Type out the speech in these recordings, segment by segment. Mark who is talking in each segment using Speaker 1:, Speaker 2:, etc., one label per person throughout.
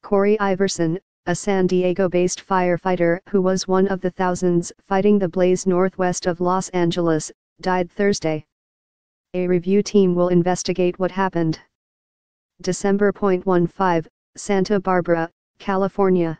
Speaker 1: Corey Iverson, a San Diego-based firefighter who was one of the thousands fighting the blaze northwest of Los Angeles, died Thursday. A review team will investigate what happened. December.15, Santa Barbara, California.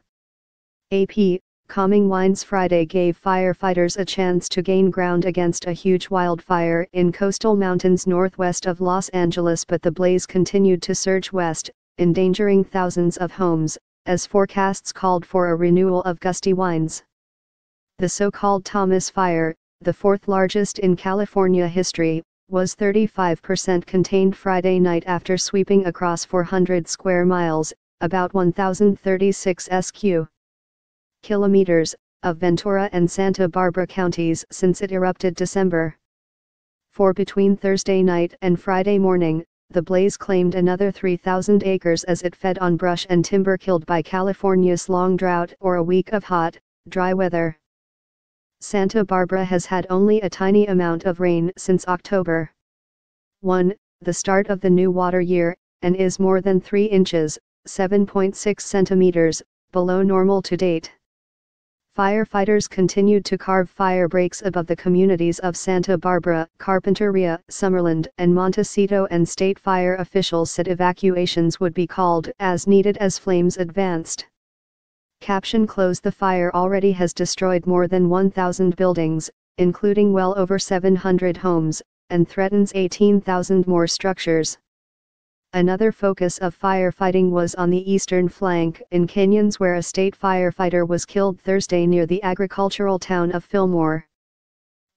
Speaker 1: AP, calming winds Friday gave firefighters a chance to gain ground against a huge wildfire in coastal mountains northwest of Los Angeles, but the blaze continued to surge west, endangering thousands of homes, as forecasts called for a renewal of gusty winds. The so-called Thomas Fire, the fourth largest in California history, was 35% contained Friday night after sweeping across 400 square miles, about 1,036 sq. kilometers, of Ventura and Santa Barbara counties since it erupted December 4. Between Thursday night and Friday morning, the blaze claimed another 3,000 acres as it fed on brush and timber killed by California's long drought or a week of hot, dry weather. Santa Barbara has had only a tiny amount of rain since October 1, the start of the new water year, and is more than 3 inches, 7.6 centimeters, below normal to date. Firefighters continued to carve fire breaks above the communities of Santa Barbara, Carpinteria, Summerland, and Montecito, and state fire officials said evacuations would be called as needed as flames advanced. Caption: Close. The fire already has destroyed more than 1,000 buildings, including well over 700 homes, and threatens 18,000 more structures. Another focus of firefighting was on the eastern flank in canyons, where a state firefighter was killed Thursday near the agricultural town of Fillmore.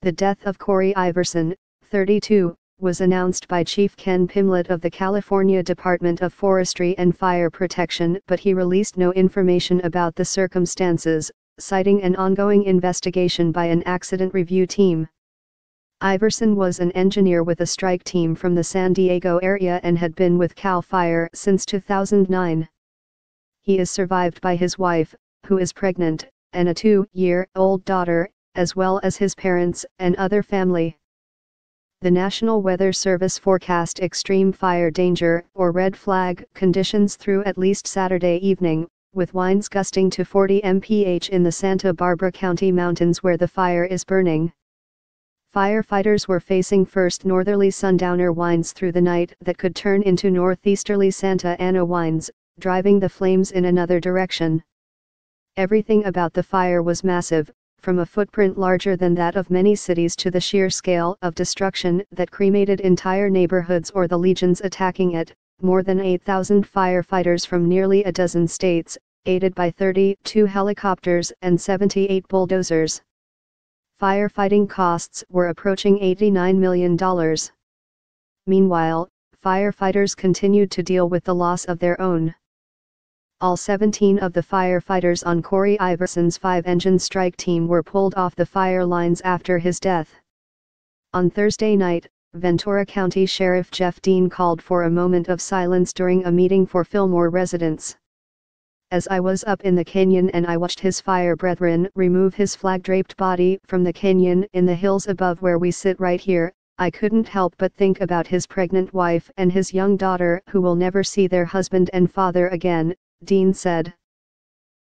Speaker 1: The death of Corey Iverson, 32, was announced by Chief Ken Pimlett of the California Department of Forestry and Fire Protection, but he released no information about the circumstances, citing an ongoing investigation by an accident review team. Iverson was an engineer with a strike team from the San Diego area and had been with CAL FIRE since 2009. He is survived by his wife, who is pregnant, and a 2-year-old daughter, as well as his parents and other family. The National Weather Service forecast extreme fire danger, or red flag, conditions through at least Saturday evening, with winds gusting to 40 mph in the Santa Barbara County mountains where the fire is burning. Firefighters were facing first northerly sundowner winds through the night that could turn into northeasterly Santa Ana winds, driving the flames in another direction. Everything about the fire was massive, from a footprint larger than that of many cities to the sheer scale of destruction that cremated entire neighborhoods or the legions attacking it. More than 8,000 firefighters from nearly a dozen states, aided by 32 helicopters and 78 bulldozers. Firefighting costs were approaching $89 million. Meanwhile, firefighters continued to deal with the loss of their own. All 17 of the firefighters on Corey Iverson's 5-engine strike team were pulled off the fire lines after his death. On Thursday night, Ventura County Sheriff Jeff Dean called for a moment of silence during a meeting for Fillmore residents. As I was up in the canyon and I watched his fire brethren remove his flag-draped body from the canyon in the hills above where we sit right here, I couldn't help but think about his pregnant wife and his young daughter who will never see their husband and father again, Dean said.